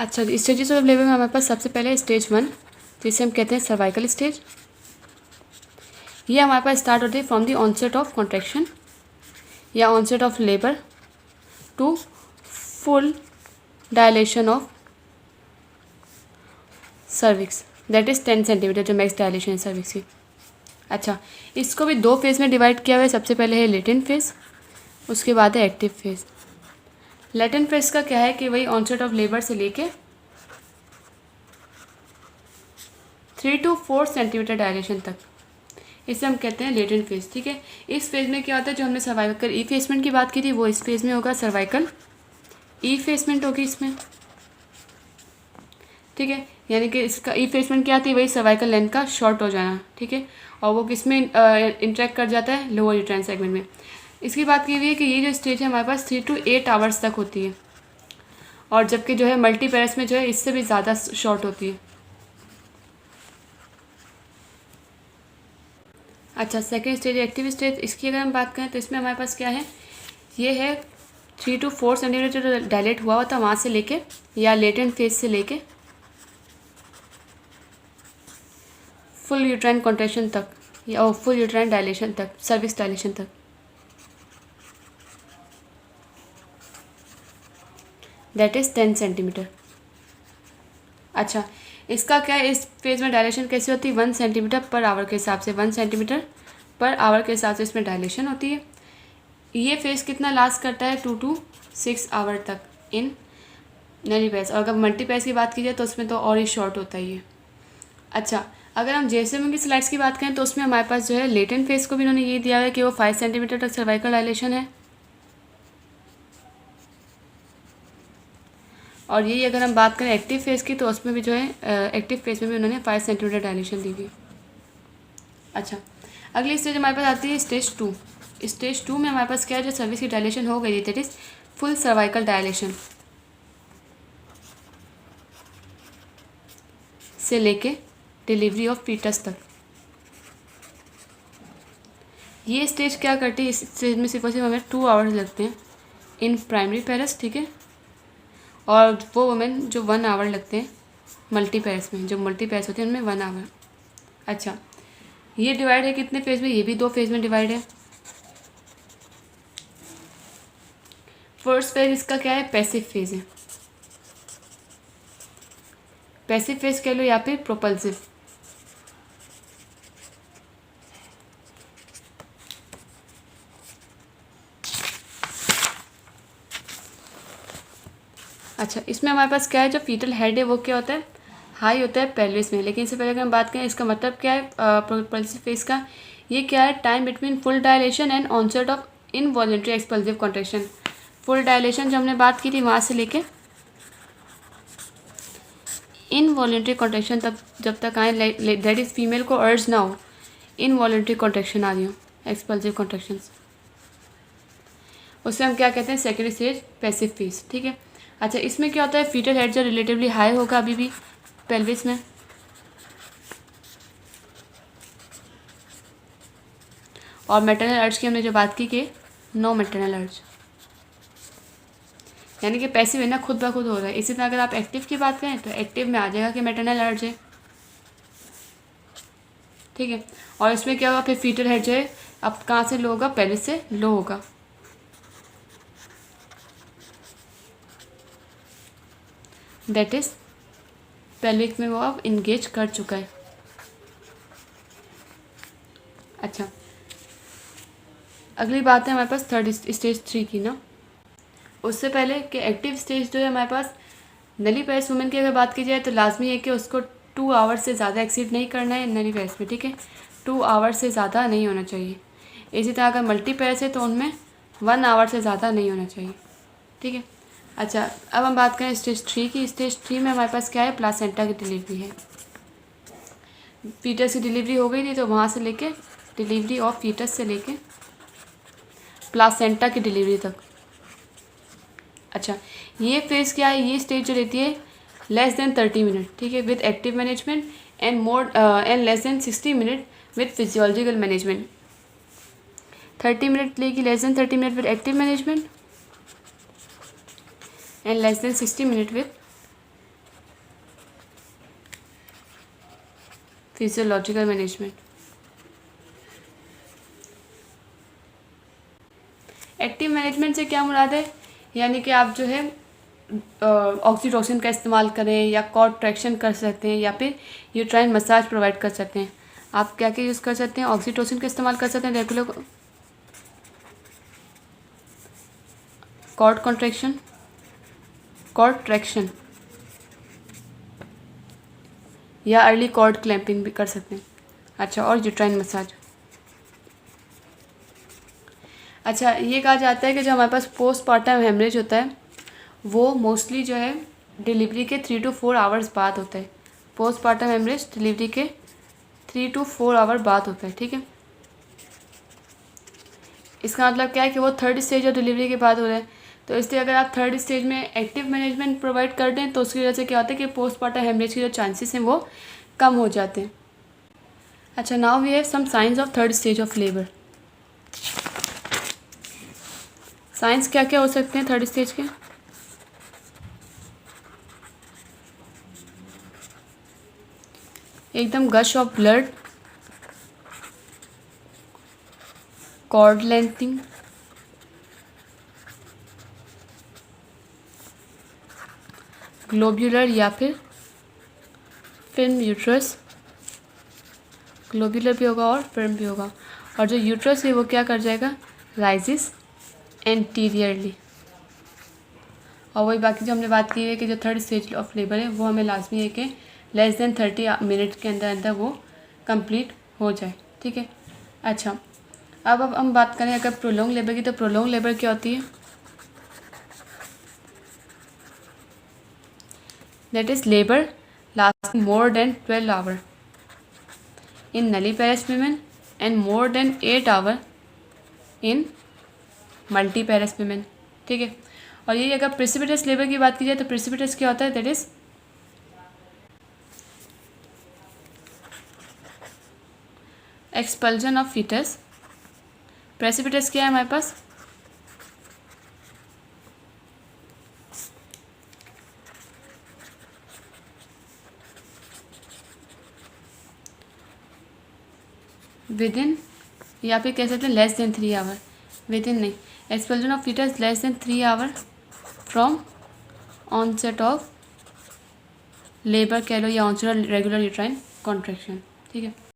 अच्छा, stages of labour में हमारे पास सबसे पहले स्टेज 1, जिसे हम कहते हैं सर्वाइकल स्टेज। ये हमारे पास स्टार्ट होती है from the onset of contraction या onset of labour to full dilation of cervix, that is 10 centimetre, जो मैक्स डायलेशन है सर्विक्स की। अच्छा, इसको भी 2 फेज़ में डिवाइड किया हुआ है। सबसे पहले है लेटेंट फेज़, उसके बाद है एक्टिव फेज़। लेटेंट फेज़ का क्या है कि वही ऑनसेट ऑफ लेबर से लेके 3 to 4 सेंटीमीटर डायलेशन तक, इसे हम कहते हैं लेटेंट फेज़। ठीक है, इस फेज़ में क्या होता है, जो हमने सर्वाइकल इफेसमेंट की बात की थी वो इस फेज़ में होगा, सर्वाइकल इफेसमेंट होगी इसमें। ठीक है, यानी कि इसका इफेसमेंट क्या आती है, वही सर्वाइकल लेंथ का शॉर्ट हो जाना। ठीक है, और वो किस में इंटरेक्ट कर जाता है, लोअर यूट्राइन सेगमेंट में। इसकी बात की हुई है कि ये जो स्टेज है हमारे पास 3 to 8 आवर्स तक होती है, और जबकि जो है मल्टीपेरेस में जो है इससे भी ज़्यादा शॉर्ट होती है। अच्छा, सेकेंड स्टेज एक्टिव स्टेज, इसकी अगर हम बात करें तो इसमें हमारे पास क्या है, ये है 3 to 4 सेंटीमीटर जो डायलेट हुआ था वहाँ से लेके, या लेटेंट फेज से लेके फुल यूट्राइन कॉन्ट्रैक्शन तक या फुल यूट्राइन डायलेशन तक, सर्विक्स डायलेशन तक, दैट इज़ 10 सेंटीमीटर। अच्छा, इसका क्या है, इस फेज में डायलेशन कैसे होती है, 1 सेंटीमीटर पर आवर के हिसाब से, 1 सेंटीमीटर पर आवर के हिसाब से इसमें डायलेशन होती है। ये फेज कितना लास्ट करता है, 2 to 6 आवर तक इन नलीपैस। और अगर मल्टीपैस की बात की जाए तो उसमें तो और ही शॉर्ट होता ही है। अच्छा, अगर हम जेएसएम की स्लाइड्स की बात करें तो उसमें हमारे पास जो है लेटेंट फेज को भी इन्होंने ये दिया है कि वो 5 सेंटीमीटर तक सर्वाइकल डायलेशन है, और यही अगर हम बात करें एक्टिव फेज की तो उसमें भी जो है एक्टिव फेज में भी उन्होंने 5 सेंटीमीटर डायलेशन दी हुई। अच्छा, अगली स्टेज हमारे पास आती है स्टेज 2। स्टेज 2 में हमारे पास क्या है, जो सर्विस की डायलेशन हो गई है, that is full cervical dilation से लेके डिलीवरी ऑफ फीटस तक। ये स्टेज क्या करती है, इस स्टेज में सिर्फ और सिर्फ हमें 2 आवर्स लगते हैं इन प्राइमरी पेरेस। ठीक है, और वो वुमेन जो 1 आवर लगते हैं मल्टी पेरेस में, जो मल्टी पेरेस होती है उनमें 1 आवर। अच्छा, ये डिवाइड है कितने फेज में, ये भी 2 फेज में डिवाइड है। फर्स्ट फेज इसका क्या है, पैसिव फेज है, पैसिव फेज कह लो या फिर प्रोपल्सिव। अच्छा, इसमें हमारे पास क्या है, जो फीटल हेड है वो क्या होता है, हाई होता है पेल्विस में। लेकिन इससे पहले अगर हम बात करें इसका मतलब क्या है प्रोपल्सिव फेज का, ये क्या है, time between full dilation and onset of involuntary expulsive contraction. Full dilation जो हमने बात की थी वहाँ से लेके इनवॉलेंट्री कॉन्ट्रैक्शन तक, जब तक आए दैट इज़ फीमेल को अर्ज ना हो, इनवॉलेंट्री कॉन्ट्रैक्शन आ रही हो, एक्सपल्सिव कॉन्ट्रैक्शंस, उसे हम क्या कहते हैं, सेकेंड स्टेज पैसिव फेज। ठीक है, अच्छा, इसमें क्या होता है, फीटल हेड जो रिलेटिवली हाई होगा अभी भी पेल्विस में, और मैटरनल अर्ज की हमने जो बात की कि नो मैटरनल अर्ज, यानी कि पैसिव है ना, खुद ब खुद हो रहा है। इसी तरह अगर आप एक्टिव की बात करें तो एक्टिव में आ जाएगा कि मैटरनल अर्ज है। ठीक है, और इसमें क्या होगा, फिर फीटल हेड जो है अब कहाँ से लो होगा, पेल्विस से लो होगा। दैट इज पेल्विक में वो अब इंगेज कर चुका है। अच्छा, अगली बात है हमारे पास थर्ड स्टेज 3 की ना। उससे पहले कि एक्टिव स्टेज जो है हमारे पास, नली पैस वुमेन की अगर बात की जाए तो लाजमी है कि उसको 2 आवर्स से ज़्यादा एक्सीड नहीं करना है नली पैस में। ठीक है, 2 आवर्स से ज़्यादा नहीं होना चाहिए। इसी तरह अगर मल्टी पैस है तो उनमें 1 आवर से ज़्यादा नहीं होना चाहिए। ठीक है, अच्छा, अब हम बात करें स्टेज 3 की। स्टेज 3 में हमारे पास क्या है, प्लासेंटा की डिलीवरी है। फीटस की डिलीवरी हो गई थी तो वहाँ से लेके डिलीवरी ऑफ फीटस से लेके प्लासेंटा की डिलीवरी तक। अच्छा, ये फेज़ क्या है, ये स्टेज जो रहती है लेस देन 30 मिनट। ठीक है, with active management and less than 60 minute with physiological management. 30 minute लेगी, less than 30 minute with active management and less than 60 minute with physiological management. Active management से क्या मुराद है, यानी कि आप जो है ऑक्सीटोसिन का इस्तेमाल करें या कॉर्ड ट्रैक्शन कर सकते हैं या फिर यूट्राइन मसाज प्रोवाइड कर सकते हैं। आप क्या क्या यूज़ कर सकते हैं, ऑक्सीटोसिन का इस्तेमाल कर सकते हैं रेगुलर कॉर्ड ट्रैक्शन या अर्ली कॉर्ड क्लैंपिंग भी कर सकते हैं। अच्छा, और यूट्राइन मसाज। अच्छा, ये कहा जाता है कि जो हमारे पास पोस्टपार्टम हेमरेज होता है वो मोस्टली जो है डिलीवरी के 3 to 4 आवर्स बाद होता है। पोस्टपार्टम हेमरेज डिलीवरी के 3 to 4 आवर बाद होता है, ठीक है। इसका मतलब क्या है कि वो थर्ड स्टेज ऑफ डिलीवरी के बाद हो रहा है, तो इसलिए अगर आप थर्ड स्टेज में एक्टिव मैनेजमेंट प्रोवाइड कर दें तो उसकी वजह से क्या होता है कि पोस्टपार्टम हेमरेज के जो चांसेस हैं वो कम हो जाते हैं। अच्छा, now we have some signs of third stage of labour. Signs क्या क्या हो सकते हैं थर्ड स्टेज के? एकदम gush of blood, cord lengthening, globular या फिर फिल्म यूट्रस। ग्लोब्यूलर भी होगा और फिल्म भी होगा, और जो यूट्रस है वो क्या कर जाएगा, राइजिस एंटीरियरली। और वही बाकी जो हमने बात की है कि जो थर्ड स्टेज ऑफ लेबर है वो हमें लाजमी है कि लेस देन 30 मिनट के अंदर अंदर वो कंप्लीट हो जाए, ठीक है। अच्छा, अब हम बात करें अगर प्रोलॉन्ग लेबर की, तो प्रोलॉन्ग लेबर क्या होती है, that is labour lasting more than 12 hour in nulliparous women and more than 8 hour in multiparous women, ठीक है। और ये अगर प्रेसिपिटस लेबर की बात की जाए तो प्रेसिपिटस क्या होता है, that is expulsion of foetus. Precipitous क्या है हमारे पास, विद इन, या फिर कह सकते हैं less than 3 hour, within नहीं, expulsion of foetus less than 3 hour from onset of labour कह लो या onset of regular uterine contraction, ठीक है।